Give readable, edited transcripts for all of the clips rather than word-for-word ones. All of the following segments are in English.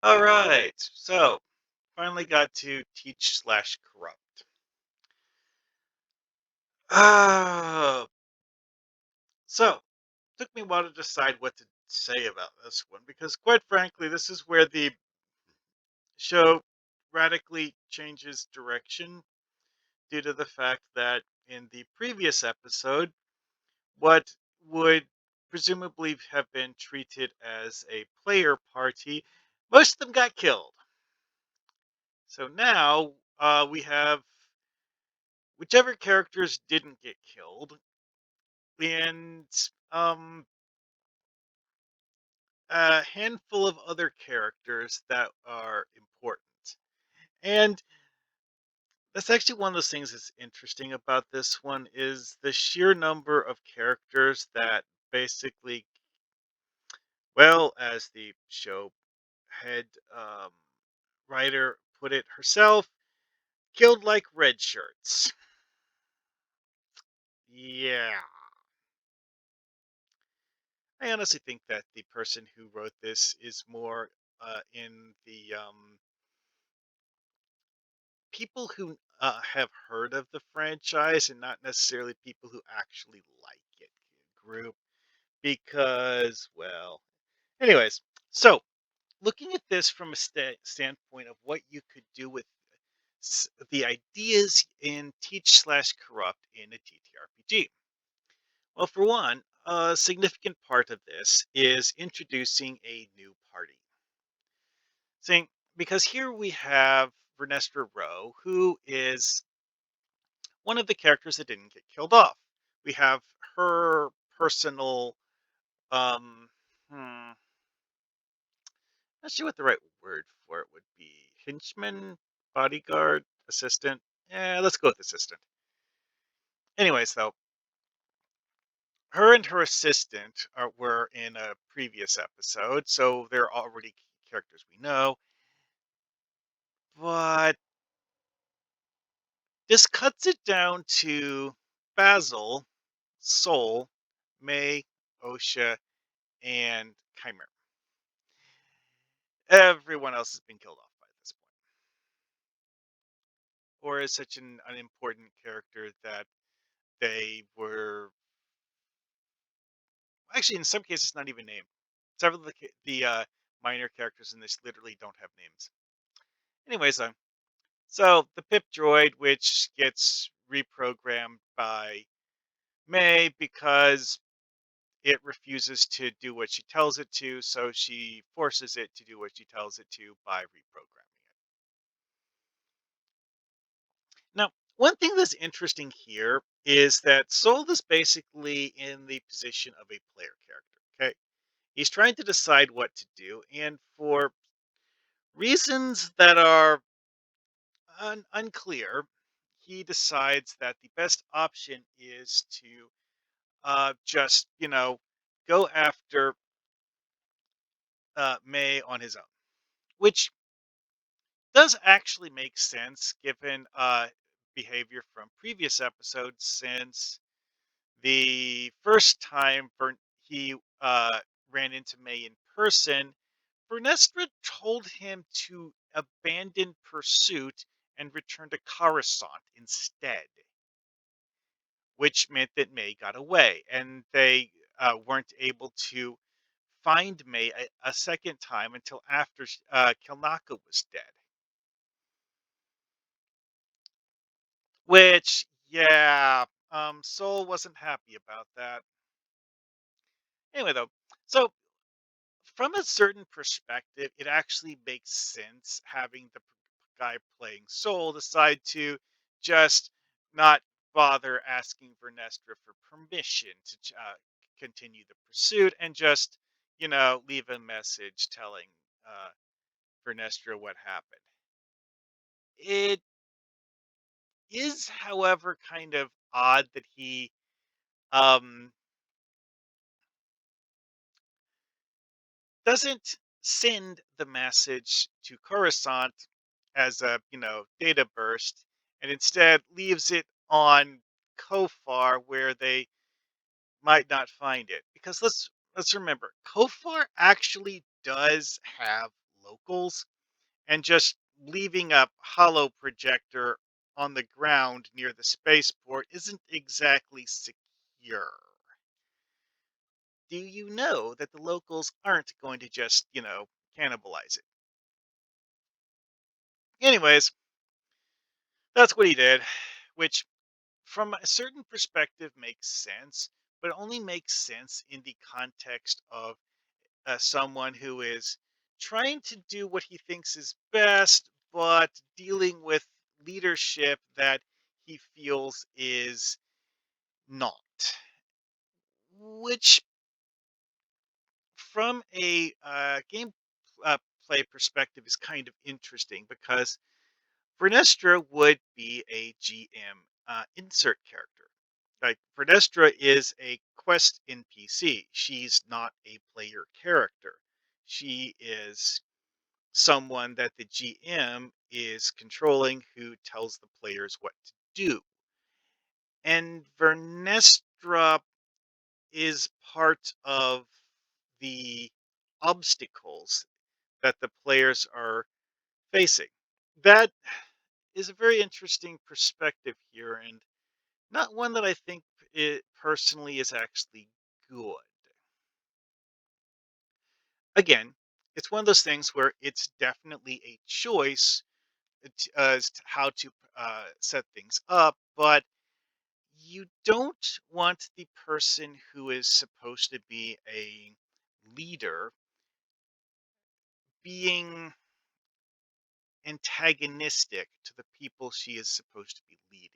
All right. So finally got to teach slash corrupt. Uh, so took me a while to decide what to say about this one because, quite frankly, this is where the show radically changes direction due to the fact that in the previous episode, what would presumably have been treated as a player party, most of them got killed. So now we have whichever characters didn't get killed, and um, a handful of other characters that are important. And that's actually one of those things that's interesting about this one is the sheer number of characters that basically, well, as the show head writer put it herself, killed like red shirts. Yeah. I honestly think that the person who wrote this is more in the people who have heard of the franchise and not necessarily people who actually like it group. Because, well, anyways, so looking at this from a standpoint of what you could do with the ideas in Teach slash Corrupt in a TTRPG. Well, for one, a significant part of this is introducing a new party. Saying because here we have Vernestra Rowe, who is one of the characters that didn't get killed off. We have her personal, um, hmm, not sure what the right word for it would be. Henchman, bodyguard, assistant. Yeah, let's go with assistant. Anyways, though, her and her assistant were in a previous episode, so they're already characters we know. But this cuts it down to Basil, Soul, May, Osha, and Chimera. Everyone else has been killed off by this point, or is such an unimportant character that they were actually in some cases not even named. Several of the minor characters in this literally don't have names. Anyways, so the Pip droid, which gets reprogrammed by May because it refuses to do what she tells it to, so she forces it to do what she tells it to by reprogramming it. Now, one thing that's interesting here is that Soul is basically in the position of a player character. Okay. He's trying to decide what to do, and for reasons that are unclear, he decides that the best option is to just, go after May on his own, which does actually make sense given behavior from previous episodes since the first time he ran into May in person, Vernestra told him to abandon pursuit and return to Coruscant instead, which meant that May got away, and they weren't able to find May a second time until after Kilnaka was dead. Which, yeah, Soul wasn't happy about that. Anyway, though, so from a certain perspective, it actually makes sense having the guy playing Soul decide to just not bother asking Vernestra for permission to continue the pursuit and just, leave a message telling uh, Vernestra what happened. It is, however, kind of odd that he um, doesn't send the message to Coruscant as a, data burst, and instead leaves it on Kofar where they might not find it. Because let's remember, Kofar actually does have locals, and just leaving a hollow projector on the ground near the spaceport isn't exactly secure. Do you know that the locals aren't going to just, cannibalize it? Anyways, that's what he did, which from a certain perspective makes sense, but only makes sense in the context of someone who is trying to do what he thinks is best, but dealing with leadership that he feels is not. Which, from a game play perspective, is kind of interesting because Vernestra would be a GM insert character. Like, Vernestra is a quest NPC. She's not a player character. She is someone that the GM is controlling who tells the players what to do. And Vernestra is part of the obstacles that the players are facing. That is a very interesting perspective here, and not one that I think it personally is actually good. Again, it's one of those things where it's definitely a choice as to how to set things up, but you don't want the person who is supposed to be a leader being antagonistic to the people she is supposed to be leading.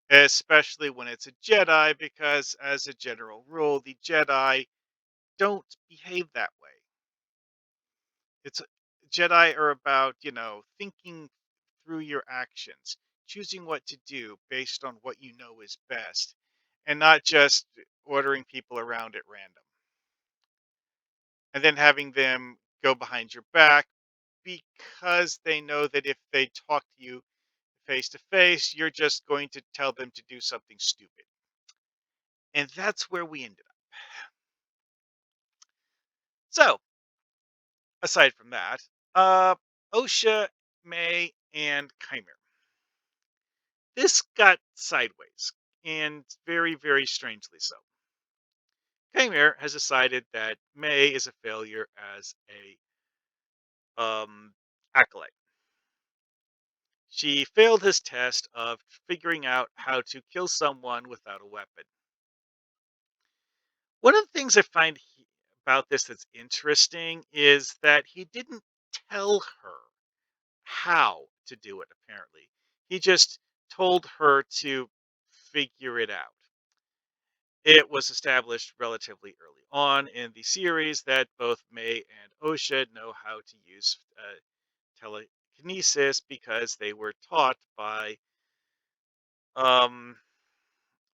Especially when it's a Jedi, because as a general rule, the Jedi don't behave that way. It's Jedi are about, thinking through your actions, choosing what to do based on what you know is best, and not just ordering people around at random. And then having them go behind your back because they know that if they talk to you face to face, you're just going to tell them to do something stupid. And that's where we ended up. So, aside from that, uh, OSHA, May, and Chimera. This got sideways, and very, very strangely so. Chimera has decided that May is a failure as a acolyte. She failed his test of figuring out how to kill someone without a weapon. One of the things I find about this that's interesting is that he didn't tell her how to do it, apparently. He just told her to figure it out. It was established relatively early on in the series that both May and Osha know how to use telekinesis because they were taught by um,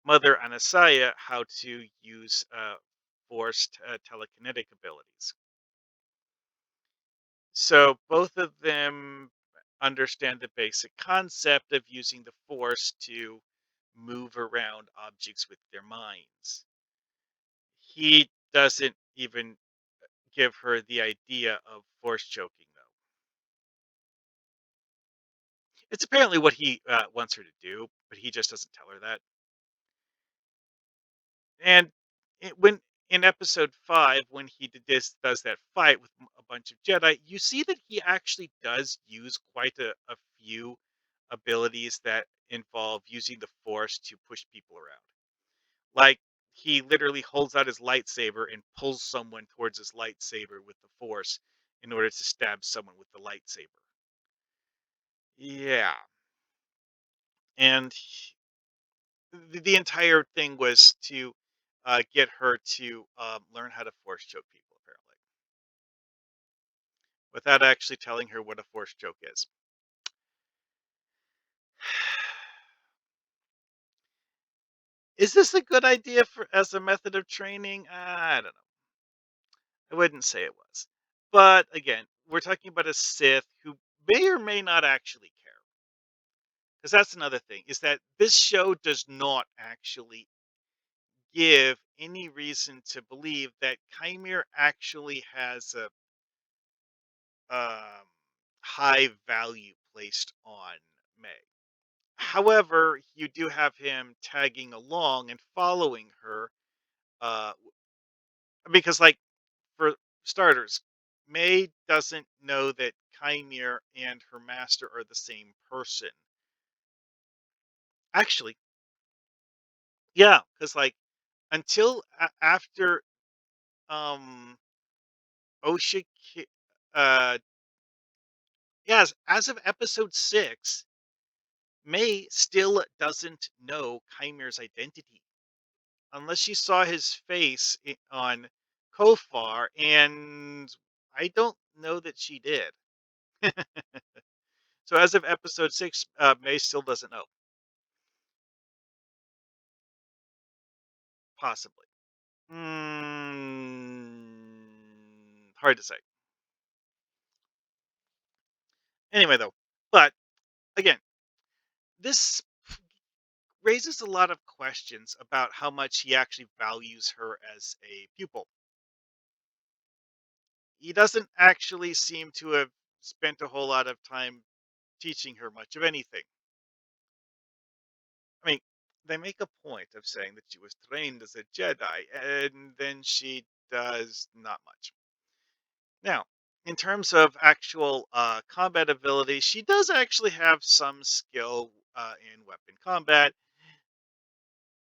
Mother Anasaya how to use forced telekinetic abilities. So both of them understand the basic concept of using the force to move around objects with their minds. He doesn't even give her the idea of force choking, though. It's apparently what he wants her to do, but he just doesn't tell her that. And when in episode 5, when he does that fight with a bunch of Jedi, you see that he actually does use quite a few abilities that involve using the Force to push people around. Like, he literally holds out his lightsaber and pulls someone towards his lightsaber with the Force in order to stab someone with the lightsaber. Yeah. And the entire thing was to get her to learn how to force choke people, apparently, without actually telling her what a force choke is. Is this a good idea for as a method of training? I don't know. I wouldn't say it was. But again, we're talking about a Sith who may or may not actually care. Because that's another thing, is that this show does not actually give any reason to believe that Chimera actually has um, high value placed on May. However, you do have him tagging along and following her, uh, because, like, for starters, May doesn't know that Kymir and her master are the same person. Actually, yeah, because, like, until after um Osha, uh, yes, as of episode 6, May still doesn't know Kymir's identity unless she saw his face on Kofar, and I don't know that she did. So as of episode 6, May still doesn't know. Possibly. Hard to say. Anyway, though, but again, this raises a lot of questions about how much he actually values her as a pupil. He doesn't actually seem to have spent a whole lot of time teaching her much of anything. I mean, they make a point of saying that she was trained as a Jedi, and then she does not much. Now, in terms of actual combat ability, she does actually have some skill in weapon combat,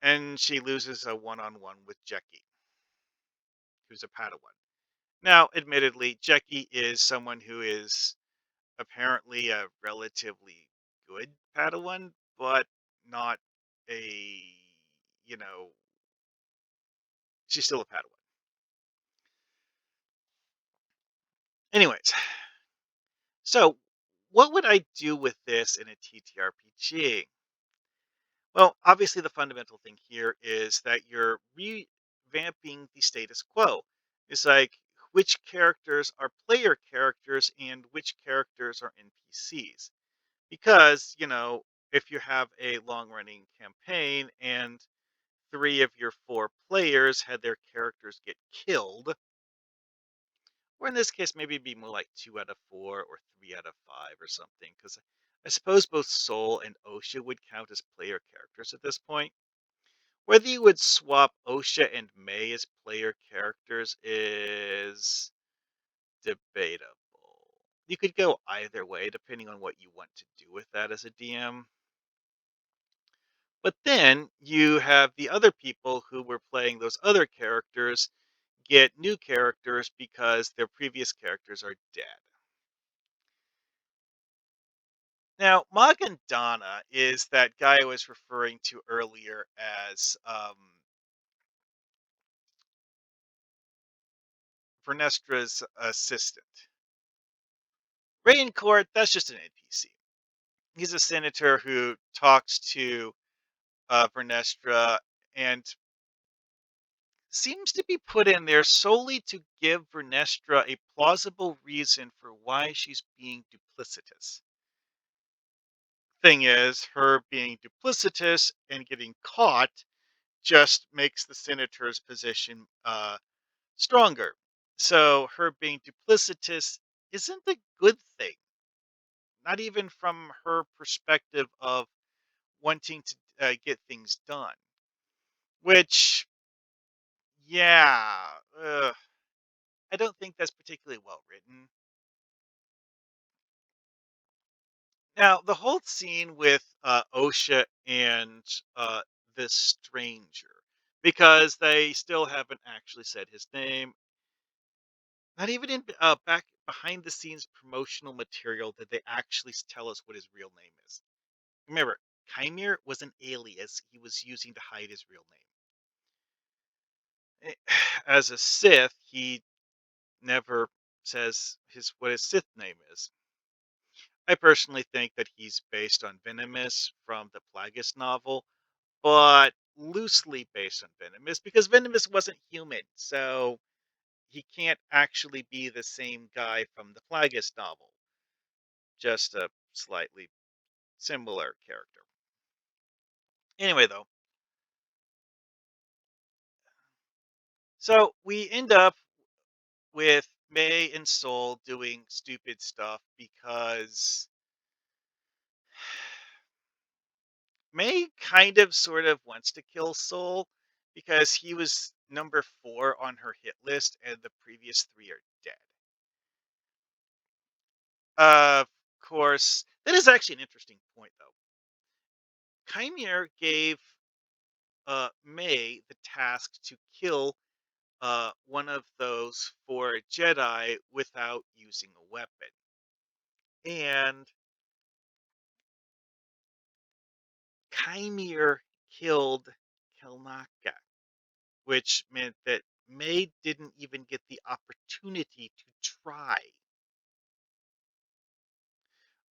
and she loses a one-on-one with Jeki, who's a Padawan. Now, admittedly, Jeki is someone who is apparently a relatively good Padawan, but not a, you know, she's still a Padawan. Anyways, so what would I do with this in a TTRPG? Well, obviously, the fundamental thing here is that you're revamping the status quo. It's like which characters are player characters and which characters are NPCs. Because, if you have a long running campaign and 3 of your 4 players had their characters get killed, or in this case, maybe it'd be more like 2 out of 4 or 3 out of 5 or something. Because I suppose both Soul and Osha would count as player characters at this point. Whether you would swap Osha and May as player characters is debatable. You could go either way depending on what you want to do with that as a DM. But then you have the other people who were playing those other characters get new characters because their previous characters are dead. Now, Magandana is that guy I was referring to earlier as Vernestra's assistant. Raincourt, that's just an NPC. He's a senator who talks to Vernestra and seems to be put in there solely to give Vernestra a plausible reason for why she's being duplicitous. Thing is, her being duplicitous and getting caught just makes the senator's position stronger. So her being duplicitous isn't a good thing, not even from her perspective of wanting to get things done. Which, yeah, I don't think that's particularly well written. Now, the whole scene with Osha and this stranger, because they still haven't actually said his name, not even in back behind the scenes promotional material did they actually tell us what his real name is. Remember, Kymir was an alias he was using to hide his real name. As a Sith, he never says what his Sith name is. I personally think that he's based on Venomous from the Plagueis novel, but loosely based on Venomous because Venomous wasn't human, so he can't actually be the same guy from the Plagueis novel, just a slightly similar character. Anyway, though, so we end up with May and Soul doing stupid stuff because May kind of sort of wants to kill Soul because he was number 4 on her hit list and the previous 3 are dead. Of course, that is actually an interesting point though. Chimere gave May the task to kill one of those 4 Jedi without using a weapon. And Chimere killed Kelnaka, which meant that May didn't even get the opportunity to try.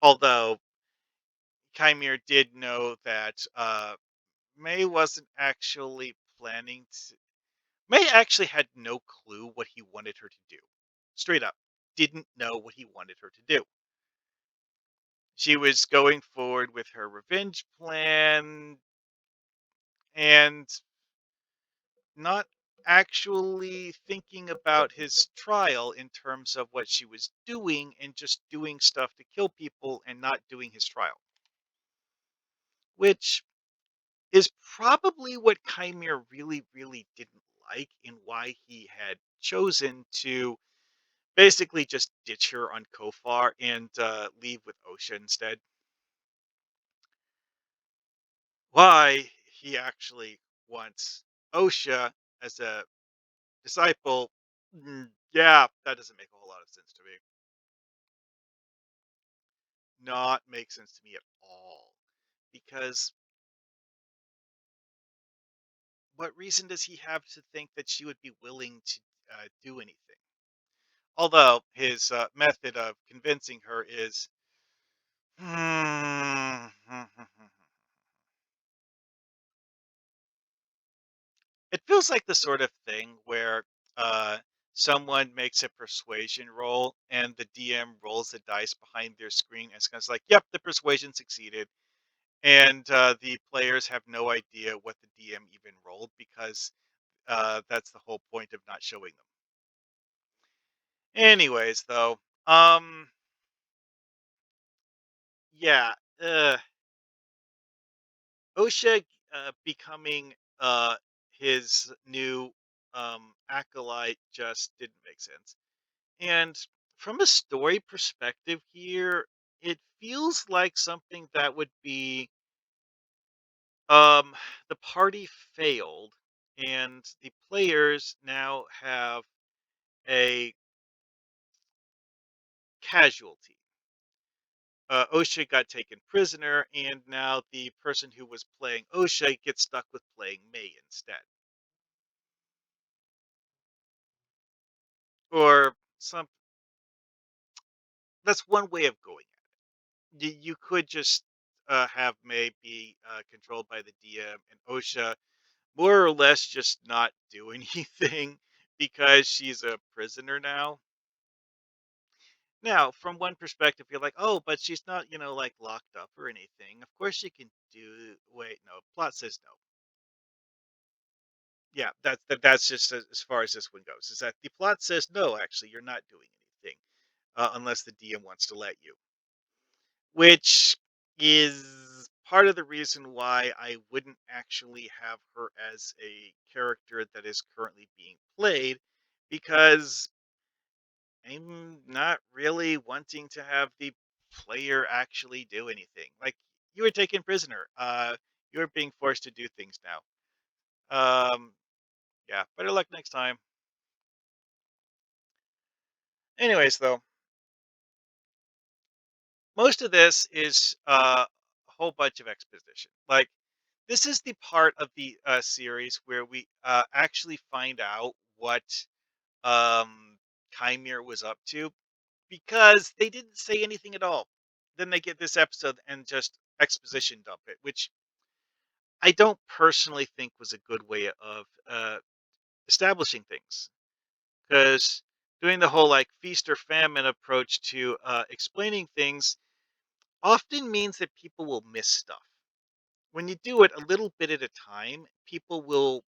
Although Chimere did know that May wasn't actually planning to. May actually had no clue what he wanted her to do. Straight up, didn't know what he wanted her to do. She was going forward with her revenge plan and not actually thinking about his trial in terms of what she was doing and just doing stuff to kill people and not doing his trial, which is probably what Chimere really, really didn't like and why he had chosen to basically just ditch her on Kofar and leave with Osha instead. Why he actually wants Osha as a disciple, yeah, that doesn't make a whole lot of sense to me. Not make sense to me at all. Because what reason does he have to think that she would be willing to do anything? Although his method of convincing her is, it feels like the sort of thing where uh, someone makes a persuasion roll and the DM rolls the dice behind their screen and it's kind of like, yep, the persuasion succeeded. And the players have no idea what the DM even rolled because that's the whole point of not showing them. Anyways, though, um, yeah, Osha becoming his new acolyte just didn't make sense. And from a story perspective here, it feels like something that would be the party failed and the players now have a casualty. Osha got taken prisoner, and now the person who was playing Osha gets stuck with playing May instead. Or some that's one way of going at it. You could just have May be controlled by the DM and Osha more or less just not do anything because she's a prisoner now. Now, from one perspective, you're like, oh, but she's not, like locked up or anything. Of course she can do. Wait, no. Plot says no. Yeah, that's just as far as this one goes. Is that the plot says no? Actually, you're not doing anything unless the DM wants to let you, which is part of the reason why I wouldn't actually have her as a character that is currently being played, because I'm not really wanting to have the player actually do anything. Like, you were taken prisoner. You're being forced to do things now. Yeah, better luck next time. Anyways, though, most of this is a whole bunch of exposition. Like, this is the part of the series where we actually find out what Chimere was up to, because they didn't say anything at all. Then they get this episode and just exposition dump it, which I don't personally think was a good way of establishing things. Because doing the whole like feast or famine approach to explaining things often means that people will miss stuff. When you do it a little bit at a time, people will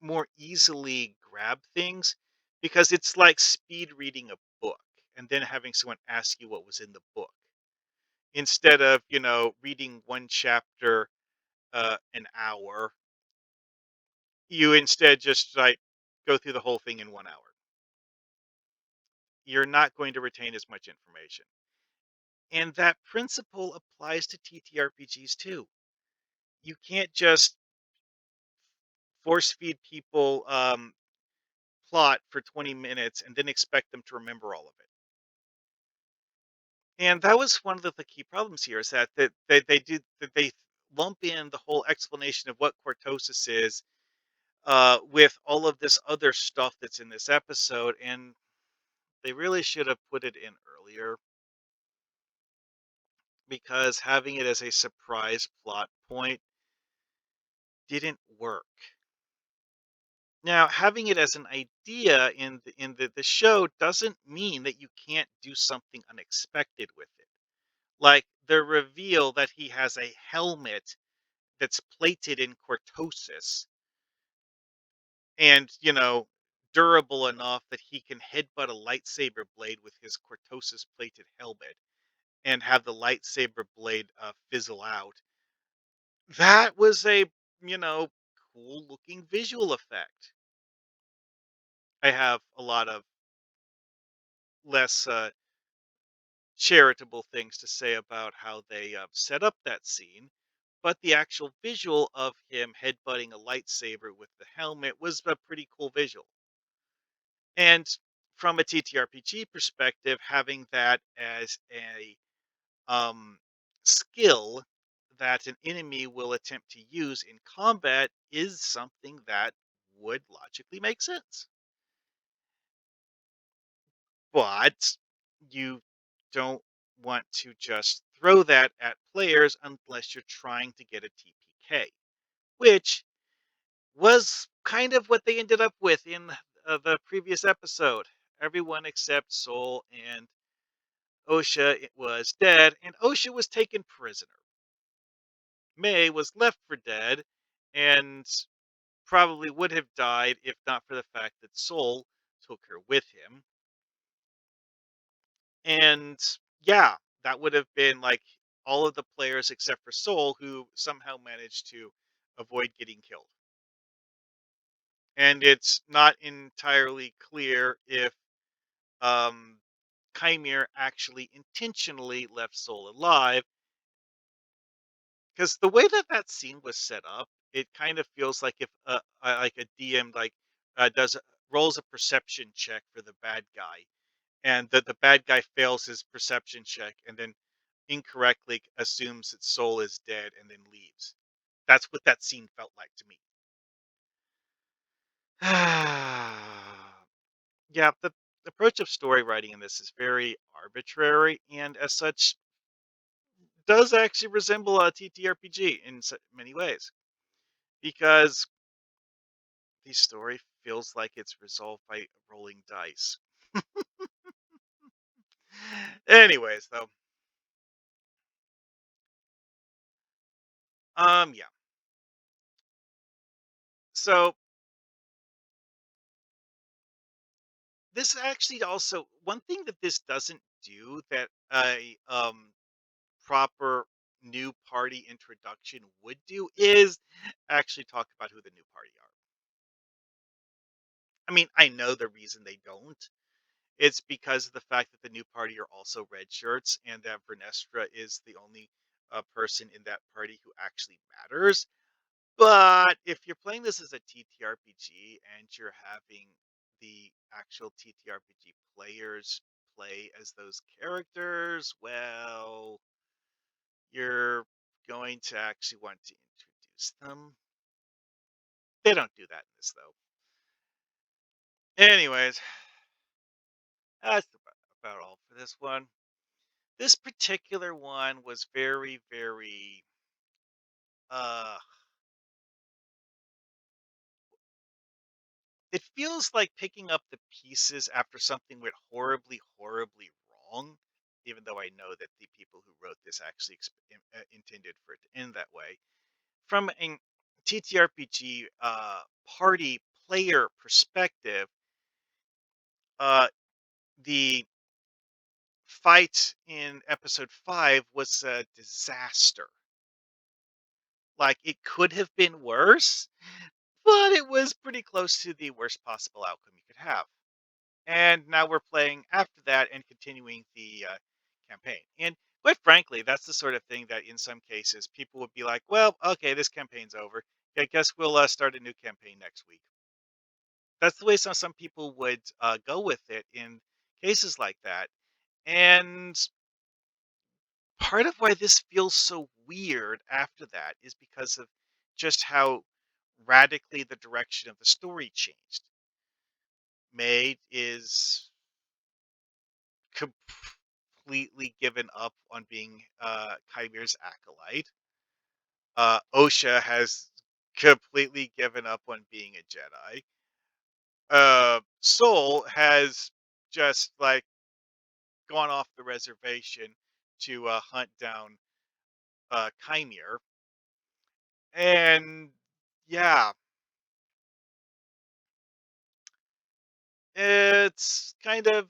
more easily grab things because it's like speed reading a book and then having someone ask you what was in the book instead of reading one chapter an hour. You instead just like go through the whole thing in 1 hour. You're not going to retain as much information. And that principle applies to TTRPGs too. You can't just force feed people plot for 20 minutes and then expect them to remember all of it. And that was one of the key problems here is that they lump in the whole explanation of what cortosis is with all of this other stuff that's in this episode, and they really should have put it in earlier because having it as a surprise plot point didn't work. Now, having it as an idea in the show doesn't mean that you can't do something unexpected with it. Like the reveal that he has a helmet that's plated in cortosis and, durable enough that he can headbutt a lightsaber blade with his cortosis plated helmet and have the lightsaber blade fizzle out. That was a, you know, cool looking visual effect. I have a lot of less charitable things to say about how they set up that scene, but the actual visual of him headbutting a lightsaber with the helmet was a pretty cool visual. And from a TTRPG perspective, having that as a um, skill that an enemy will attempt to use in combat is something that would logically make sense. But you don't want to just throw that at players unless you're trying to get a TPK, which was kind of what they ended up with in the previous episode. Everyone except Soul and Osha was dead, and Osha was taken prisoner. May was left for dead, and probably would have died if not for the fact that Soul took her with him. And yeah, that would have been like all of the players except for Soul who somehow managed to avoid getting killed. And it's not entirely clear if um, Chimere actually intentionally left Soul alive, because the way that that scene was set up, it kind of feels like if like a DM like does rolls a perception check for the bad guy, and the bad guy fails his perception check, and then incorrectly assumes that Soul is dead and then leaves. That's what that scene felt like to me. Yeah, the approach of story writing in this is very arbitrary, and as such, does actually resemble a TTRPG in many ways because the story feels like it's resolved by rolling dice. Anyways, though, yeah. So this actually also one thing that this doesn't do that a proper new party introduction would do is actually talk about who the new party are. I mean, I know the reason they don't. It's because of the fact that the new party are also red shirts and that Vernestra is the only person in that party who actually matters. But if you're playing this as a TTRPG and you're having the actual TTRPG players play as those characters, well, you're going to actually want to introduce them. They don't do that in this, though. Anyways, that's about all for this one. This particular one was very, very, uh, it feels like picking up the pieces after something went horribly, horribly wrong, even though I know that the people who wrote this actually intended for it to end that way. From a TTRPG party player perspective, uh, the fight in episode 5 was a disaster. Like, it could have been worse, but it was pretty close to the worst possible outcome you could have. And now we're playing after that and continuing the campaign. And quite frankly, that's the sort of thing that in some cases people would be like, well, okay, this campaign's over. I guess we'll start a new campaign next week. That's the way some people would go with it in cases like that. And part of why this feels so weird after that is because of just how radically the direction of the story changed. May is completely given up on being Kymir's acolyte. Osha has completely given up on being a Jedi. Soul has just like gone off the reservation to hunt down Kymir. And yeah, it's kind of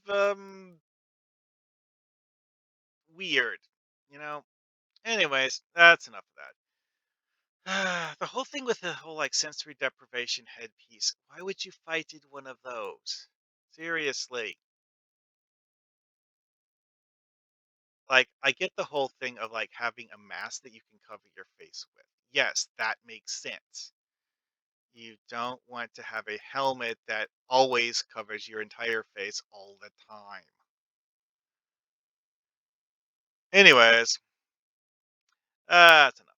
weird, you know. Anyways, that's enough of that. The whole thing with the whole like sensory deprivation headpiece. Why would you fight in one of those? Seriously. Like I get the whole thing of like having a mask that you can cover your face with. Yes, that makes sense. You don't want to have a helmet that always covers your entire face all the time. Anyways, that's enough.